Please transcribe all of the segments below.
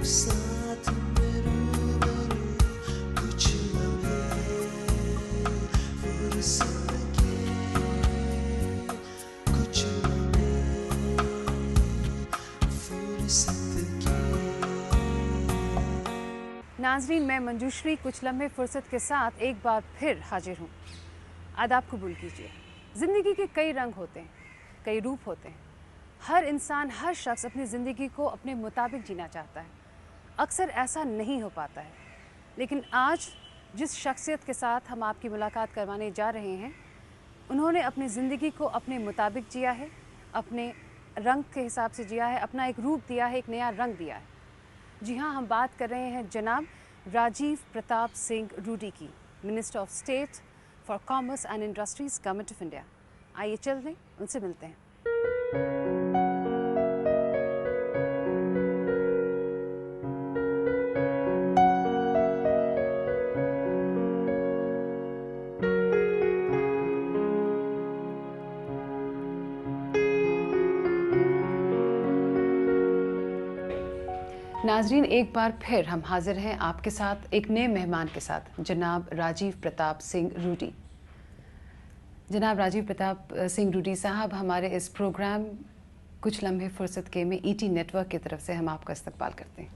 साथ मेरे बने कुछ लम्हे फुर्सत के, कुछ लम्हे फुर्सत के। नाज़रीन, मैं मंजूश्री कुछ लम्हे फुर्सत के साथ एक बार फिर हाजिर हूँ। आदाब कबूल कीजिए। ज़िंदगी के कई रंग होते हैं, कई रूप होते हैं। हर इंसान, हर शख्स अपनी ज़िंदगी को अपने मुताबिक जीना चाहता है। अक्सर ऐसा नहीं हो पाता है, लेकिन आज जिस शख्सियत के साथ हम आपकी मुलाकात करवाने जा रहे हैं, उन्होंने अपनी ज़िंदगी को अपने मुताबिक जिया है, अपने रंग के हिसाब से जिया है, अपना एक रूप दिया है, एक नया रंग दिया है। जी हाँ, हम बात कर रहे हैं जनाब राजीव प्रताप सिंह रूडी की, minister of state for commerce and industries, government of India. आइए चल दें, उनसे मिलते हैं। नाजरीन, एक बार फिर हम हाजिर हैं आपके साथ एक नए मेहमान के साथ, जनाब राजीव प्रताप सिंह रूडी। जनाब राजीव प्रताप सिंह रूडी साहब, हमारे इस प्रोग्राम कुछ लम्हे फुर्सत के में ईटी नेटवर्क की तरफ से हम आपका इस्तकबाल करते हैं।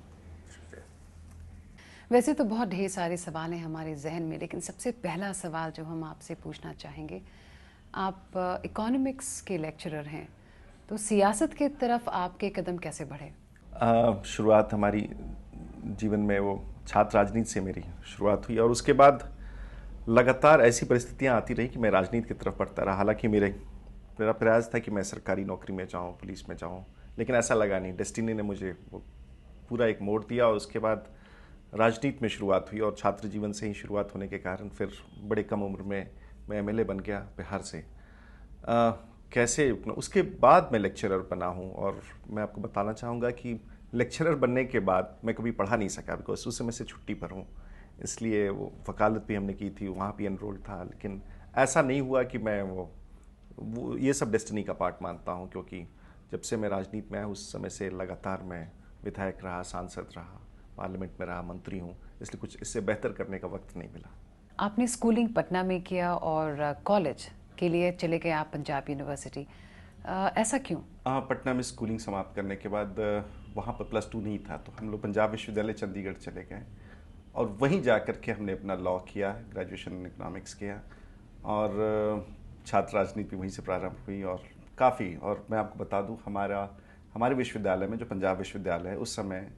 वैसे तो बहुत ढेर सारे सवाल हैं हमारे जहन में, लेकिन सबसे पहला सवाल जो हम आपसे पूछना चाहेंगे, आप इकोनॉमिक्स के लेक्चरर हैं, तो सियासत की तरफ आपके कदम कैसे बढ़े? शुरुआत हमारी जीवन में वो छात्र राजनीति से मेरी शुरुआत हुई, और उसके बाद लगातार ऐसी परिस्थितियां आती रही कि मैं राजनीति की तरफ बढ़ता रहा। हालांकि मेरा प्रयास था कि मैं सरकारी नौकरी में जाऊं, पुलिस में जाऊं, लेकिन ऐसा लगा नहीं। डेस्टिनी ने मुझे वो पूरा एक मोड़ दिया, और उसके बाद राजनीति में शुरुआत हुई, और छात्र जीवन से ही शुरुआत होने के कारण फिर बड़े कम उम्र में मैं एमएलए बन गया बिहार से। कैसे उसके बाद मैं लेक्चरर बना हूँ, और मैं आपको बताना चाहूँगा कि लेक्चरर बनने के बाद मैं कभी पढ़ा नहीं सका, बिकॉज उस समय से छुट्टी पर हूँ। इसलिए वो वकालत भी हमने की थी, वहाँ भी एनरोल था, लेकिन ऐसा नहीं हुआ कि मैं वो ये सब डेस्टिनी का पार्ट मानता हूँ, क्योंकि जब से मैं राजनीति में आया उस समय से लगातार मैं विधायक रहा, सांसद रहा, पार्लियामेंट में रहा, मंत्री हूँ, इसलिए कुछ इससे बेहतर करने का वक्त नहीं मिला। आपने स्कूलिंग पटना में किया और कॉलेज के लिए चले गए आप पंजाब यूनिवर्सिटी, ऐसा क्यों? पटना में स्कूलिंग समाप्त करने के बाद वहाँ पर +2 नहीं था, तो हम लोग पंजाब विश्वविद्यालय चंडीगढ़ चले गए, और वहीं जा कर के हमने अपना लॉ किया, ग्रेजुएशन इन इकोनॉमिक्स किया, और छात्र राजनीति वहीं से प्रारंभ हुई। और मैं आपको बता दूं, हमारे विश्वविद्यालय में, जो पंजाब विश्वविद्यालय है, उस समय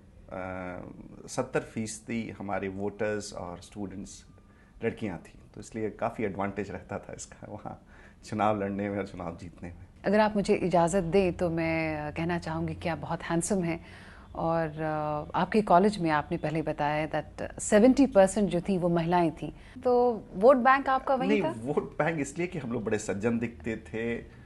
70% हमारे वोटर्स और स्टूडेंट्स लड़कियां थी, तो इसलिए काफ़ी एडवांटेज रहता था इसका वहाँ चुनाव लड़ने में और चुनाव जीतने में। अगर आप मुझे इजाज़त दें तो मैं कहना चाहूँगी कि आप बहुत हैंडसम हैं, और आपके कॉलेज में आपने पहले बताया दैट 70% जो थी वो महिलाएं थी, तो वोट बैंक आपका वही नहीं, था? वोट बैंक इसलिए कि हम लोग बड़े सज्जन दिखते थे,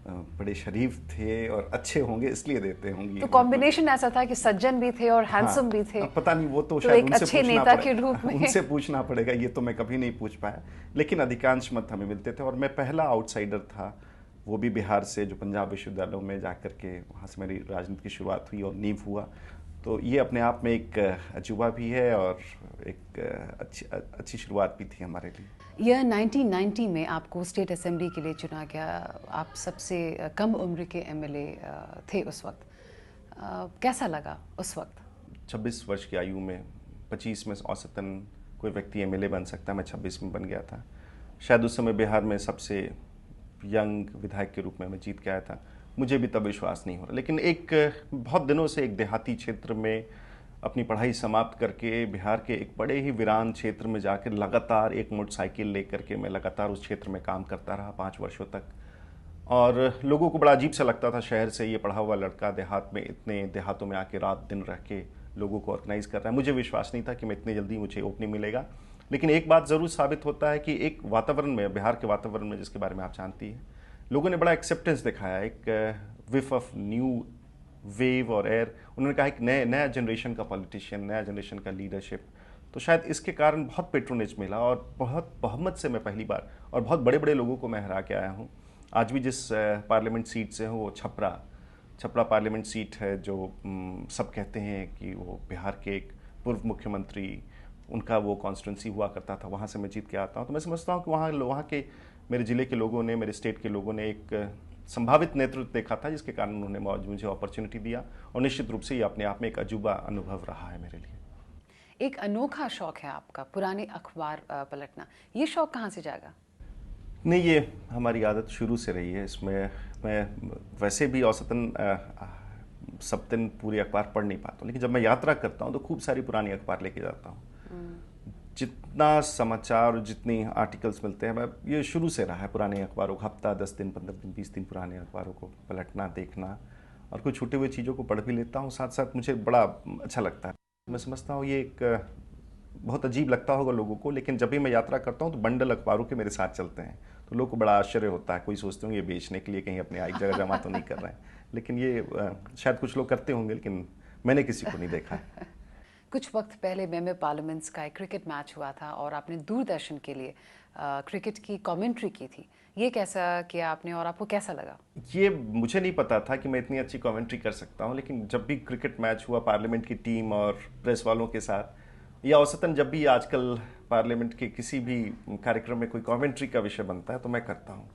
बड़े शरीफ थे और अच्छे होंगे, इसलिए देते होंगे। तो कॉम्बिनेशन ऐसा था कि सज्जन भी थे और हैंडसम भी थे। पता नहीं, वो तो तो शायद एक उनसे अच्छे पूछना नेता पड़ेगा, के रूप में उनसे पूछना पड़ेगा, ये तो मैं कभी नहीं पूछ पाया, लेकिन अधिकांश मत हमें मिलते थे। और मैं पहला आउटसाइडर था, वो भी बिहार से, जो पंजाब विश्वविद्यालयों में जाकर के वहाँ से मेरी राजनीति की शुरुआत हुई और नींव हुआ। तो ये अपने आप में एक अजूबा भी है, और एक अच्छी शुरुआत भी थी हमारे लिए। ईयर 1990 में आपको स्टेट असेंबली के लिए चुना गया। आप सबसे कम उम्र के एमएलए थे उस वक्त। कैसा लगा उस वक्त? 26 वर्ष की आयु में, 25 में औसतन कोई व्यक्ति एमएलए बन सकता है, मैं 26 में बन गया था। शायद उस समय बिहार में सबसे यंग विधायक के रूप में मैं जीत के आया था। मुझे भी तब विश्वास नहीं हो रहा, लेकिन एक बहुत दिनों से एक देहाती क्षेत्र में अपनी पढ़ाई समाप्त करके बिहार के एक बड़े ही वीरान क्षेत्र में जाकर लगातार एक मोटरसाइकिल लेकर के मैं लगातार उस क्षेत्र में काम करता रहा 5 वर्षों तक। और लोगों को बड़ा अजीब सा लगता था, शहर से ये पढ़ा हुआ लड़का देहात में, इतने देहातों में आके रात दिन रह के लोगों को ऑर्गेनाइज कर रहा है। मुझे विश्वास नहीं था कि मैं इतनी जल्दी मुझे ओपनिंग मिलेगा, लेकिन एक बात ज़रूर साबित होता है कि एक वातावरण में, बिहार के वातावरण में, जिसके बारे में आप जानती हैं, लोगों ने बड़ा एक्सेप्टेंस दिखाया, एक विफ ऑफ न्यू वेव और एयर। उन्होंने कहा कि नया जनरेशन का पॉलिटिशियन, नया जनरेशन का लीडरशिप। तो शायद इसके कारण बहुत पेट्रोनेज मिला, और बहुत बहुमत से मैं पहली बार, और बहुत बड़े बड़े लोगों को मैं हरा के आया हूँ। आज भी जिस पार्लियामेंट सीट से हूँ वो छपरा, छपरा पार्लियामेंट सीट है जो सब कहते हैं कि वो बिहार के एक पूर्व मुख्यमंत्री, उनका वो कॉन्स्टिट्यूंसी हुआ करता था, वहाँ से मैं जीत के आता हूँ। तो मैं समझता हूँ कि वहाँ के मेरे ज़िले के लोगों ने, मेरे स्टेट के लोगों ने एक संभावित नेतृत्व देखा था, जिसके कारण उन्होंने मुझे अपॉर्चुनिटी दिया। और निश्चित रूप से ये अपने आप में एक अजूबा अनुभव रहा है मेरे लिए। एक अनोखा शौक है आपका पुराने अखबार पलटना, ये शौक कहाँ से जागा? नहीं, ये हमारी आदत शुरू से रही है। इसमें मैं वैसे भी औसतन सब दिन पूरी अखबार पढ़ नहीं पाता हूँ, लेकिन जब मैं यात्रा करता हूँ तो खूब सारी पुरानी अखबार लेके जाता हूँ। जितना समाचार और जितनी आर्टिकल्स मिलते हैं, मैं ये शुरू से रहा है पुराने अखबारों को हफ्ता 10 दिन 15 दिन 20 दिन पुराने अखबारों को पलटना, देखना, और कुछ छूटे हुए चीज़ों को पढ़ भी लेता हूँ। साथ साथ मुझे बड़ा अच्छा लगता है। मैं समझता हूँ ये एक बहुत अजीब लगता होगा लोगों को, लेकिन जब भी मैं यात्रा करता हूँ तो बंडल अखबारों के मेरे साथ चलते हैं, तो लोगों को बड़ा आश्चर्य होता है। कोई सोचते होंगे ये बेचने के लिए कहीं अपने एक जगह जमा तो नहीं कर रहे हैं, लेकिन ये शायद कुछ लोग करते होंगे, लेकिन मैंने किसी को नहीं देखा है। कुछ वक्त पहले मेंबर पार्लियामेंट्स का एक क्रिकेट मैच हुआ था और आपने दूरदर्शन के लिए क्रिकेट की कमेंट्री की थी। ये कैसा किया आपने और आपको कैसा लगा? ये मुझे नहीं पता था कि मैं इतनी अच्छी कमेंट्री कर सकता हूँ, लेकिन जब भी क्रिकेट मैच हुआ पार्लियामेंट की टीम और प्रेस वालों के साथ, या औसतन जब भी आजकल पार्लियामेंट के किसी भी कार्यक्रम में कोई कमेंट्री का विषय बनता है तो मैं करता हूँ।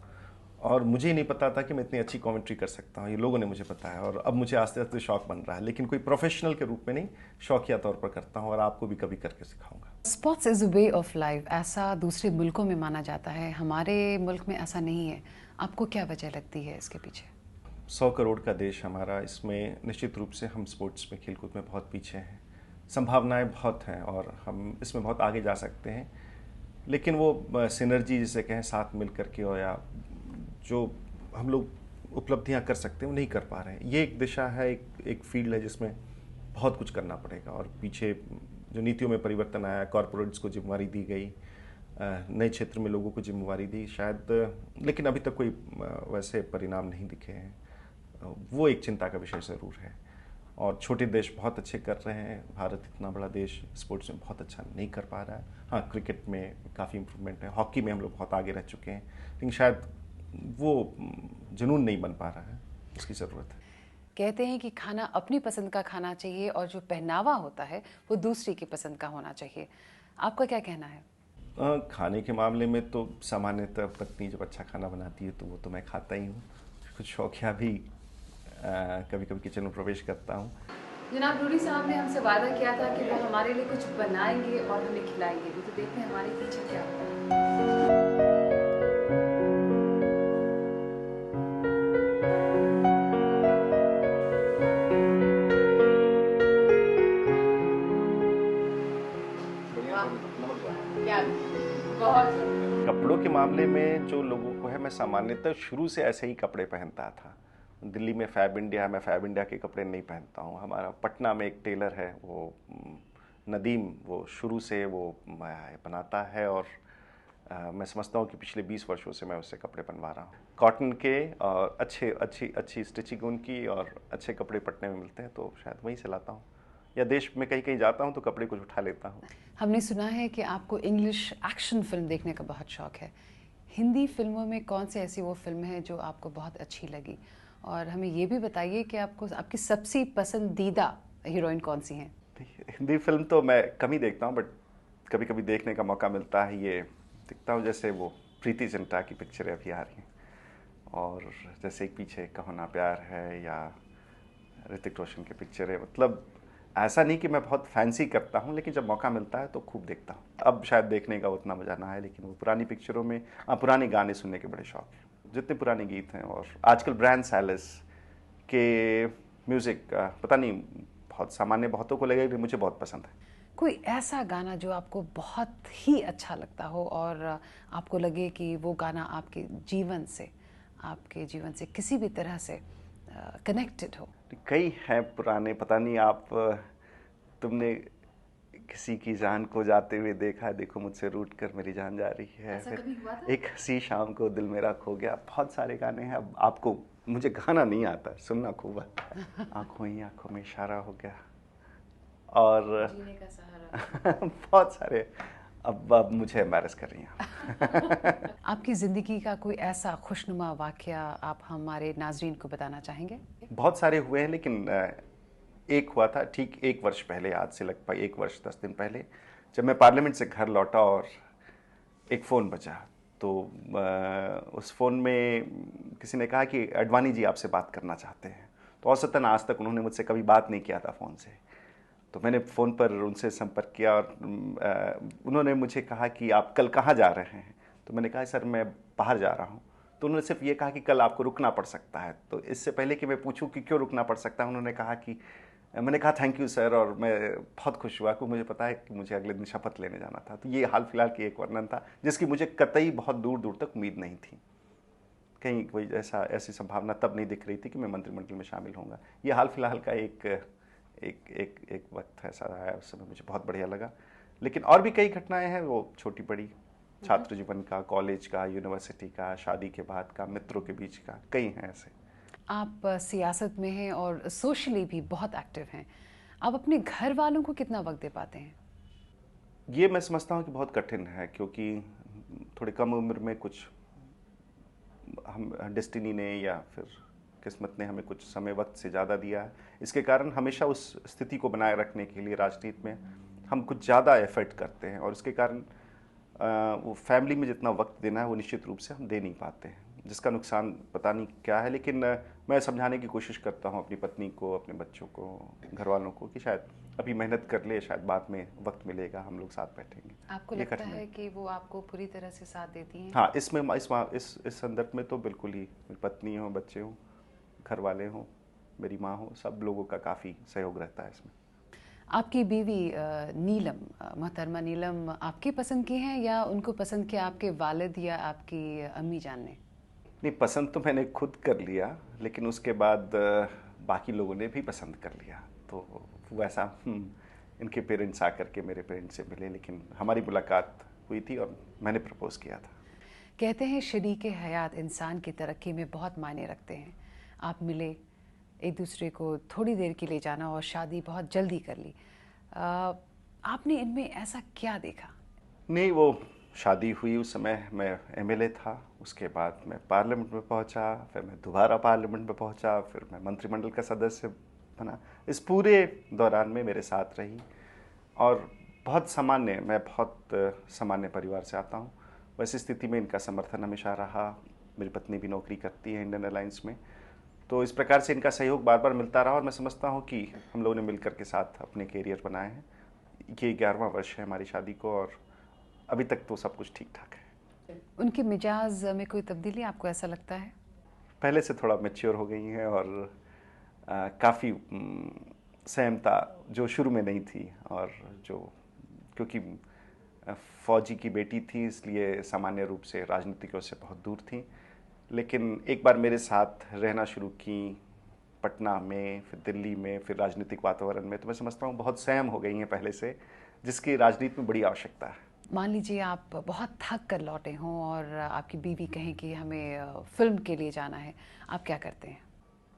और मुझे ही नहीं पता था कि मैं इतनी अच्छी कमेंट्री कर सकता हूँ, ये लोगों ने मुझे बताया, और अब मुझे आस्ते आस्ते शौक बन रहा है, लेकिन कोई प्रोफेशनल के रूप में नहीं, शौकिया तौर पर करता हूँ, और आपको भी कभी करके सिखाऊंगा। Sports is a way of life, ऐसा दूसरे मुल्कों में माना जाता है, हमारे मुल्क में ऐसा नहीं है। आपको क्या वजह लगती है इसके पीछे? 100 करोड़ का देश हमारा, इसमें निश्चित रूप से हम स्पोर्ट्स में, खेलकूद में बहुत पीछे हैं। संभावनाएं बहुत हैं और हम इसमें बहुत आगे जा सकते हैं, लेकिन वो सिनर्जी जिसे कहें, साथ मिल करके, और या जो हम लोग उपलब्धियां कर सकते हैं वो नहीं कर पा रहे हैं। ये एक दिशा है, एक फील्ड है जिसमें बहुत कुछ करना पड़ेगा। और पीछे जो नीतियों में परिवर्तन आया, कॉरपोरेट्स को जिम्मेवारी दी गई, नए क्षेत्र में लोगों को जिम्मेवारी दी शायद, लेकिन अभी तक कोई वैसे परिणाम नहीं दिखे हैं। वो एक चिंता का विषय ज़रूर है। और छोटे देश बहुत अच्छे कर रहे हैं, भारत इतना बड़ा देश स्पोर्ट्स में बहुत अच्छा नहीं कर पा रहा है। हाँ, क्रिकेट में काफ़ी इम्प्रूवमेंट है, हॉकी में हम लोग बहुत आगे रह चुके हैं, लेकिन शायद वो जुनून नहीं बन पा रहा है, उसकी ज़रूरत है। कहते हैं कि खाना अपनी पसंद का खाना चाहिए और जो पहनावा होता है वो दूसरी की पसंद का होना चाहिए। आपका क्या कहना है? खाने के मामले में तो सामान्यतः पत्नी जब अच्छा खाना बनाती है तो वो तो मैं खाता ही हूँ। कुछ शौकिया भी कभी कभी किचन में प्रवेश करता हूँ। जनाब रूडी साहब ने हमसे वादा किया था कि वो हमारे लिए कुछ बनाएंगे और हमें खिलाएंगे भी, तो देखते हैं हमारे पीछे क्या होता है। बहुत कपड़ों के मामले में जो लोगों को है, मैं सामान्यतः शुरू से ऐसे ही कपड़े पहनता था। दिल्ली में फैब इंडिया है, मैं फैब इंडिया के कपड़े नहीं पहनता हूँ। हमारा पटना में एक टेलर है, वो नदीम, वो शुरू से वो बनाता है, और मैं समझता हूँ कि पिछले 20 वर्षों से मैं उससे कपड़े बनवा रहा हूँ। कॉटन के और अच्छी स्टिचिंग उनकी, और अच्छे कपड़े पटने में मिलते हैं, तो शायद वहीं से लाता हूँ, या देश में कहीं कहीं जाता हूँ तो कपड़े कुछ उठा लेता हूँ। हमने सुना है कि आपको इंग्लिश एक्शन फिल्म देखने का बहुत शौक है। हिंदी फिल्मों में कौन सी ऐसी वो फिल्म है जो आपको बहुत अच्छी लगी? और हमें ये भी बताइए कि आपको आपकी सबसे पसंदीदा हीरोइन कौन सी हैं? हिंदी फिल्म तो मैं कम ही देखता हूँ, बट कभी कभी देखने का मौका मिलता है। ये देखता हूँ, जैसे वो प्रीति जिंटा की पिक्चरें अभी आ रही हैं, और जैसे एक पीछे कहो ना प्यार है, या ऋतिक रोशन की पिक्चरें। मतलब ऐसा नहीं कि मैं बहुत फैंसी करता हूँ, लेकिन जब मौका मिलता है तो खूब देखता हूँ। अब शायद देखने का उतना मज़ा ना है, लेकिन वो पुरानी पिक्चरों में पुराने गाने सुनने के बड़े शौक हैं। जितने पुराने गीत हैं, और आजकल ब्रायन सैलिस के म्यूज़िक पता नहीं, बहुत सामान्य बहुतों को लगेगा, लेकिन मुझे बहुत पसंद है। कोई ऐसा गाना जो आपको बहुत ही अच्छा लगता हो और आपको लगे कि वो गाना आपके जीवन से किसी भी तरह से कनेक्टेड हो? कई हैं पुराने, पता नहीं आप तुमने किसी की जान को जाते हुए देखा, देखो मुझसे रूठ कर मेरी जान जा रही है, ऐसा कभी हुआ था? एक हंसी शाम को दिल मेरा खो गया। बहुत सारे गाने हैं। अब आपको, मुझे गाना नहीं आता, सुनना खूब आता है। आंखों ही आंखों में इशारा हो गया, और जीने का सहारा। बहुत सारे। अब मुझे एम्बैरस कर रही हैं। आपकी ज़िंदगी का कोई ऐसा खुशनुमा वाक़या आप हमारे नाज़रीन को बताना चाहेंगे? बहुत सारे हुए हैं, लेकिन एक हुआ था ठीक 1 वर्ष पहले, आज से लगभग 1 वर्ष 10 दिन पहले, जब मैं पार्लियामेंट से घर लौटा और एक फ़ोन बजा। तो उस फ़ोन में किसी ने कहा कि अडवाणी जी आपसे बात करना चाहते हैं। तो औसतन आज तक उन्होंने मुझसे कभी बात नहीं किया था फ़ोन से। तो मैंने फ़ोन पर उनसे संपर्क किया और उन्होंने मुझे कहा कि आप कल कहाँ जा रहे हैं? तो मैंने कहा सर मैं बाहर जा रहा हूँ। तो उन्होंने सिर्फ ये कहा कि कल आपको रुकना पड़ सकता है। तो इससे पहले कि मैं पूछूं कि क्यों रुकना पड़ सकता है, उन्होंने कहा कि मैंने कहा थैंक यू सर, और मैं बहुत खुश हुआ कि मुझे पता है कि मुझे अगले दिन शपथ लेने जाना था। तो ये हाल फिलहाल की एक वर्णन था जिसकी मुझे कतई बहुत दूर दूर तक उम्मीद नहीं थी। कहीं कोई ऐसी संभावना तब नहीं दिख रही थी कि मैं मंत्रिमंडल में शामिल होऊंगा। ये हाल फिलहाल का एक वक्त ऐसा रहा है, उस समय मुझे बहुत बढ़िया लगा। लेकिन और भी कई घटनाएं हैं, वो छोटी बड़ी, छात्र जीवन का, कॉलेज का, यूनिवर्सिटी का, शादी के बाद का, मित्रों के बीच का, कई हैं ऐसे। आप सियासत में हैं और सोशली भी बहुत एक्टिव हैं। आप अपने घर वालों को कितना वक्त दे पाते हैं? ये मैं समझता हूँ कि बहुत कठिन है, क्योंकि थोड़ी कम उम्र में कुछ हम डेस्टिनी ने या फिर किस्मत ने हमें कुछ समय वक्त से ज़्यादा दिया है। इसके कारण हमेशा उस स्थिति को बनाए रखने के लिए राजनीति में हम कुछ ज़्यादा एफर्ट करते हैं, और इसके कारण वो फैमिली में जितना वक्त देना है वो निश्चित रूप से हम दे नहीं पाते हैं, जिसका नुकसान पता नहीं क्या है। लेकिन मैं समझाने की कोशिश करता हूँ अपनी पत्नी को, अपने बच्चों को, घर वालों को कि शायद अभी मेहनत कर ले, शायद बाद में वक्त मिलेगा, हम लोग साथ बैठेंगे। आपको ये लगता कठिन है कि वो आपको पूरी तरह से साथ देती हैं? हाँ, इस संदर्भ में तो बिल्कुल ही, मेरी पत्नी हो, बच्चे हों, घर वाले हों, मेरी माँ हो, सब लोगों का काफ़ी सहयोग रहता है इसमें। आपकी बीवी नीलम, मोहतरमा नीलम आपकी पसंद की हैं या उनको पसंद किया आपके वालिद या आपकी अम्मी जान ने? नहीं, पसंद तो मैंने खुद कर लिया, लेकिन उसके बाद बाकी लोगों ने भी पसंद कर लिया। तो वैसा इनके पेरेंट्स आकर के मेरे पेरेंट्स से मिले, लेकिन हमारी मुलाकात हुई थी और मैंने प्रपोज किया था। कहते हैं शरीके हयात इंसान की तरक्की में बहुत मायने रखते हैं। आप मिले, एक दूसरे को थोड़ी देर के लिए जाना और शादी बहुत जल्दी कर ली। आपने इनमें ऐसा क्या देखा? नहीं, वो शादी हुई, उस समय मैं एमएलए था, उसके बाद मैं पार्लियामेंट में पहुंचा, फिर मैं दोबारा पार्लियामेंट में पहुंचा, फिर मैं मंत्रिमंडल का सदस्य बना। इस पूरे दौरान में मेरे साथ रही, और मैं बहुत सामान्य परिवार से आता हूं। वैसी स्थिति में इनका समर्थन हमेशा रहा। मेरी पत्नी भी नौकरी करती है इंडियन एयरलाइंस में, तो इस प्रकार से इनका सहयोग बार बार मिलता रहा, और मैं समझता हूँ कि हम लोगों ने मिलकर के साथ अपने कैरियर बनाए हैं। ये 11वां वर्ष है हमारी शादी को, और अभी तक तो सब कुछ ठीक ठाक है। उनके मिजाज में कोई तब्दीली आपको ऐसा लगता है? पहले से थोड़ा मैच्योर हो गई हैं, और काफ़ी सहमता जो शुरू में नहीं थी, और जो क्योंकि फौजी की बेटी थी इसलिए सामान्य रूप से राजनीतिकों से बहुत दूर थी, लेकिन एक बार मेरे साथ रहना शुरू की पटना में, फिर दिल्ली में, फिर राजनीतिक वातावरण में, तो मैं समझता हूँ बहुत सहम हो गई हैं पहले से, जिसकी राजनीति में बड़ी आवश्यकता है। मान लीजिए आप बहुत थक कर लौटे हों और आपकी बीवी कहें कि हमें फिल्म के लिए जाना है, आप क्या करते हैं?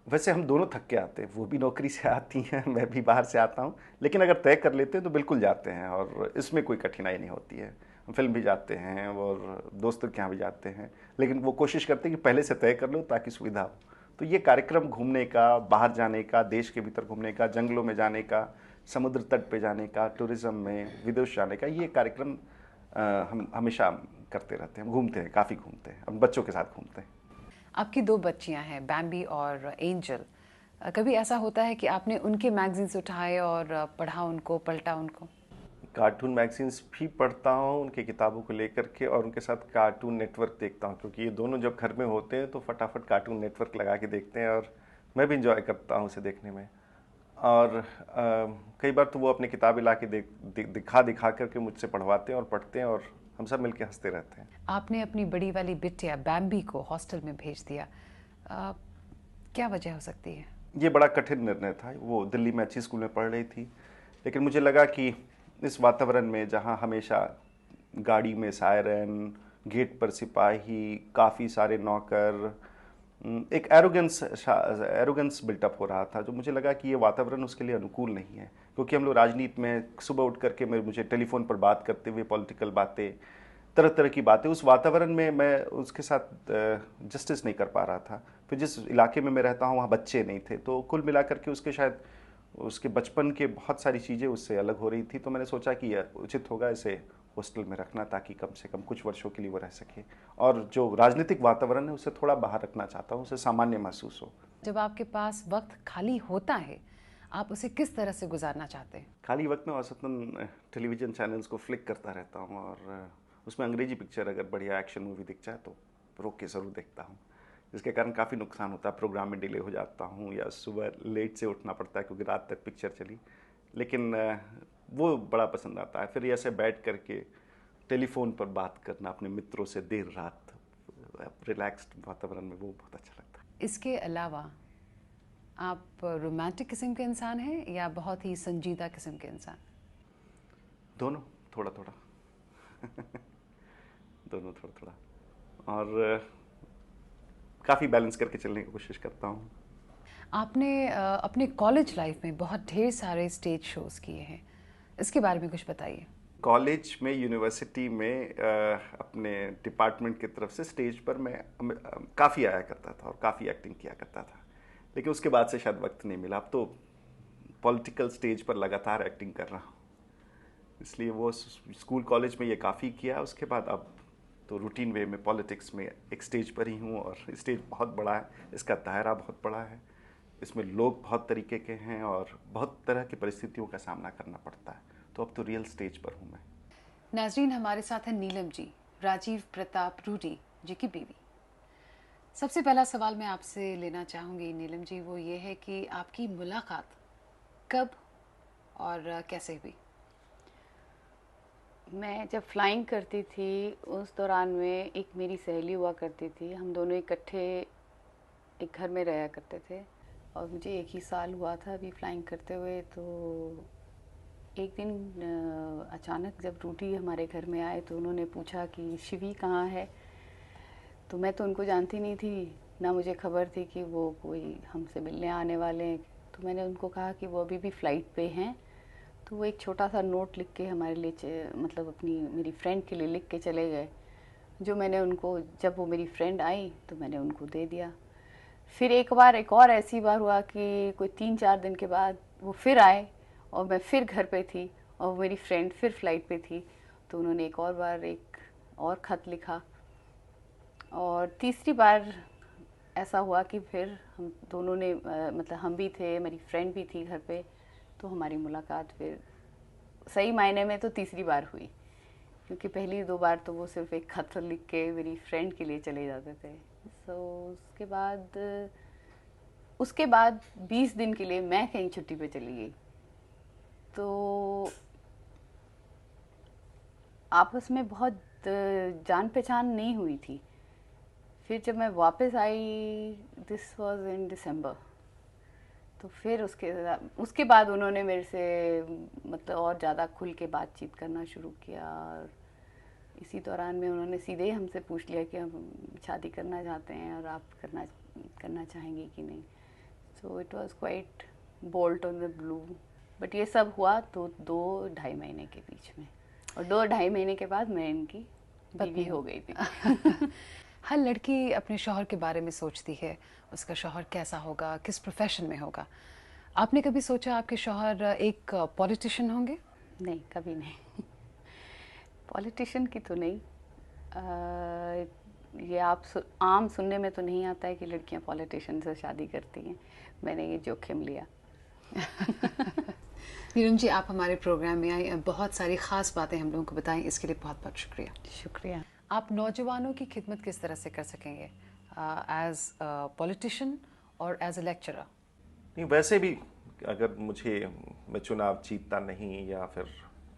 वैसे हम दोनों थक के आते हैं, वो भी नौकरी से आती हैं, मैं भी बाहर से आता हूँ, लेकिन अगर तय कर लेते हैं तो बिल्कुल जाते हैं, और इसमें कोई कठिनाई नहीं होती है। हम फिल्म भी जाते हैं और दोस्तों के यहाँ भी जाते हैं, लेकिन वो कोशिश करते हैं कि पहले से तय कर लो ताकि सुविधा हो। तो ये कार्यक्रम घूमने का, बाहर जाने का, देश के भीतर घूमने का, जंगलों में जाने का, समुद्र तट पे जाने का, टूरिज्म में विदेश जाने का, ये कार्यक्रम हम हमेशा करते रहते हैं। हम घूमते हैं, काफ़ी घूमते हैं, हम बच्चों के साथ घूमते हैं। आपकी 2 बच्चियां हैं, बैम्बी और एंजल। कभी ऐसा होता है कि आपने उनके मैगजीन्स उठाए और पढ़ा उनको, पलटा उनको? कार्टून मैगजीन्स भी पढ़ता हूँ उनकी किताबों को लेकर के, और उनके साथ कार्टून नेटवर्क देखता हूँ, क्योंकि ये दोनों जब घर में होते हैं तो फटाफट कार्टून नेटवर्क लगा के देखते हैं, और मैं भी इंजॉय करता हूँ उसे देखने में। और कई बार तो वो अपनी किताबें ला के दिखा करके मुझसे पढ़वाते हैं और पढ़ते हैं, और हम सब मिलके हंसते रहते हैं। आपने अपनी बड़ी वाली बिटिया बैम्बी को हॉस्टल में भेज दिया, क्या वजह हो सकती है? ये बड़ा कठिन निर्णय था। वो दिल्ली में अच्छी स्कूल में पढ़ रही थी, लेकिन मुझे लगा कि इस वातावरण में जहाँ हमेशा गाड़ी में सायरन, गेट पर सिपाही, काफ़ी सारे नौकर, एक एरोगेंस बिल्टअप हो रहा था, जो मुझे लगा कि ये वातावरण उसके लिए अनुकूल नहीं है। क्योंकि हम लोग राजनीति में सुबह उठ करके मुझे टेलीफोन पर बात करते हुए पॉलिटिकल बातें, तरह तरह की बातें, उस वातावरण में मैं उसके साथ जस्टिस नहीं कर पा रहा था। फिर जिस इलाके में मैं रहता हूँ वहाँ बच्चे नहीं थे, तो कुल मिलाकर के उसके शायद उसके बचपन के बहुत सारी चीज़ें उससे अलग हो रही थी। तो मैंने सोचा कि यह उचित होगा इसे हॉस्टल में रखना, ताकि कम से कम कुछ वर्षों के लिए वो रह सके, और जो राजनीतिक वातावरण है उसे थोड़ा बाहर रखना चाहता हूँ, उसे सामान्य महसूस हो। जब आपके पास वक्त खाली होता है, आप उसे किस तरह से गुजारना चाहते हैं? खाली वक्त में औसतन टेलीविज़न चैनल्स को फ्लिक करता रहता हूँ, और उसमें अंग्रेजी पिक्चर अगर बढ़िया एक्शन मूवी दिख जाए तो रोक के ज़रूर देखता हूँ, जिसके कारण काफ़ी नुकसान होता है। प्रोग्राम में डिले हो जाता हूँ या सुबह लेट से उठना पड़ता है क्योंकि रात तक पिक्चर चली, लेकिन वो बड़ा पसंद आता है। फिर ऐसे बैठ करके टेलीफोन पर बात करना अपने मित्रों से देर रात रिलैक्स्ड वातावरण में, वो बहुत अच्छा लगता है। इसके अलावा आप रोमांटिक किस्म के इंसान हैं या बहुत ही संजीदा किस्म के इंसान? दोनों थोड़ा थोड़ा दोनों थोड़ा थोड़ा, और काफ़ी बैलेंस करके चलने की कोशिश करता हूँ। आपने अपने कॉलेज लाइफ में बहुत ढेर सारे स्टेज शोज किए हैं, इसके बारे में कुछ बताइए। कॉलेज में, यूनिवर्सिटी में अपने डिपार्टमेंट की तरफ से स्टेज पर मैं काफ़ी आया करता था और काफ़ी एक्टिंग किया करता था, लेकिन उसके बाद से शायद वक्त नहीं मिला। अब तो पॉलिटिकल स्टेज पर लगातार एक्टिंग कर रहा हूँ, इसलिए वो स्कूल कॉलेज में ये काफ़ी किया। उसके बाद अब तो रूटीन वे में पॉलिटिक्स में एक स्टेज पर ही हूँ, और स्टेज बहुत बड़ा है, इसका दायरा बहुत बड़ा है, इसमें लोग बहुत तरीके के हैं और बहुत तरह की परिस्थितियों का सामना करना पड़ता है, तो अब तो रियल स्टेज पर हूँ मैं। नाजरीन, हमारे साथ है नीलम जी, राजीव प्रताप रूडी जी की बीवी। सबसे पहला सवाल मैं आपसे लेना चाहूँगी नीलम जी, वो ये है कि आपकी मुलाकात कब और कैसे हुई? मैं जब फ्लाइंग करती थी उस दौरान में एक मेरी सहेली हुआ करती थी, हम दोनों इकट्ठे एक घर में रहा करते थे, और मुझे एक ही साल हुआ था अभी फ्लाइंग करते हुए। तो एक दिन अचानक जब रूडी हमारे घर में आए तो उन्होंने पूछा कि शिवी कहाँ है। तो मैं तो उनको जानती नहीं थी, ना मुझे खबर थी कि वो कोई हमसे मिलने आने वाले हैं। तो मैंने उनको कहा कि वो अभी भी फ़्लाइट पे हैं। तो वो एक छोटा सा नोट लिख के हमारे लिए मतलब अपनी मेरी फ्रेंड के लिए लिख के चले गए, जो मैंने उनको, जब वो मेरी फ्रेंड आई तो मैंने उनको दे दिया। फिर एक और ऐसी बार हुआ कि कोई 3-4 दिन के बाद वो फिर आए और मैं फिर घर पे थी और मेरी फ्रेंड फिर फ्लाइट पे थी, तो उन्होंने एक और बार एक और ख़त लिखा। और तीसरी बार ऐसा हुआ कि फिर हम दोनों ने मतलब हम भी थे, मेरी फ्रेंड भी थी घर पे, तो हमारी मुलाकात फिर सही मायने में तो तीसरी बार हुई, क्योंकि पहली 2 बार तो वो सिर्फ एक खत लिख के मेरी फ्रेंड के लिए चले जाते थे। सो उसके बाद 20 दिन के लिए मैं कहीं छुट्टी पे चली गई, तो आपस में बहुत जान पहचान नहीं हुई थी। फिर जब मैं वापस आई, दिस वाज इन दिसंबर, तो फिर उसके बाद उन्होंने मेरे से मतलब और ज़्यादा खुल के बातचीत करना शुरू किया। और इसी दौरान में उन्होंने सीधे ही हमसे पूछ लिया कि हम शादी करना चाहते हैं और आप करना चाहेंगे कि नहीं। So it was quite bolt on the blue, but ये सब हुआ तो 2-2.5 महीने के बीच में, और 2-2.5 महीने के बाद मैं इनकी बीवी हो गई थी। हर लड़की अपने शौहर के बारे में सोचती है, उसका शौहर कैसा होगा, किस प्रोफेशन में होगा। आपने कभी सोचा आपके शौहर एक पॉलिटिशियन होंगे? नहीं, कभी नहीं। पॉलिटिशियन की तो नहीं। ये आप आम सुनने में तो नहीं आता है कि लड़कियां पॉलिटिशियन से शादी करती हैं। मैंने ये जोखिम लिया। नीलम जी, आप हमारे प्रोग्राम में आई, बहुत सारी ख़ास बातें हम लोगों को बताएं, इसके लिए बहुत बहुत शुक्रिया। शुक्रिया। आप नौजवानों की खिदमत किस तरह से कर सकेंगे, एज पॉलिटिशियन और एज अ लेक्चरर? नहीं, वैसे भी अगर मैं चुनाव जीतता नहीं या फिर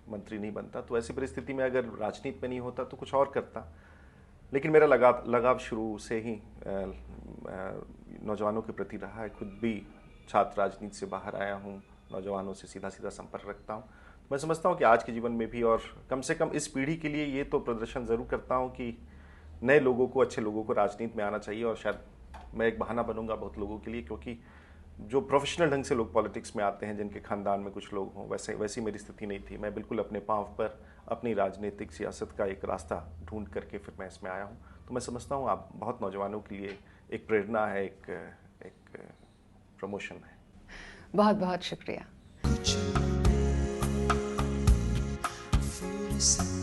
मंत्री नहीं बनता, तो ऐसी परिस्थिति में अगर राजनीति में नहीं होता तो कुछ और करता। लेकिन मेरा लगाव शुरू से ही नौजवानों के प्रति रहा है। खुद भी छात्र राजनीति से बाहर आया हूँ, नौजवानों से सीधा संपर्क रखता हूँ। मैं समझता हूँ कि आज के जीवन में भी, और कम से कम इस पीढ़ी के लिए, ये तो प्रदर्शन ज़रूर करता हूँ कि नए लोगों को, अच्छे लोगों को राजनीति में आना चाहिए। और शायद मैं एक बहाना बनूंगा बहुत लोगों के लिए, क्योंकि जो प्रोफेशनल ढंग से लोग पॉलिटिक्स में आते हैं, जिनके खानदान में कुछ लोग हों, वैसी मेरी स्थिति नहीं थी। मैं बिल्कुल अपने पाँव पर अपनी राजनीतिक सियासत का एक रास्ता ढूंढ करके फिर मैं इसमें आया हूँ। तो मैं समझता हूँ आप बहुत नौजवानों के लिए एक प्रेरणा है, एक प्रमोशन है। बहुत बहुत शुक्रिया। कुछ लम्हे फुर्सत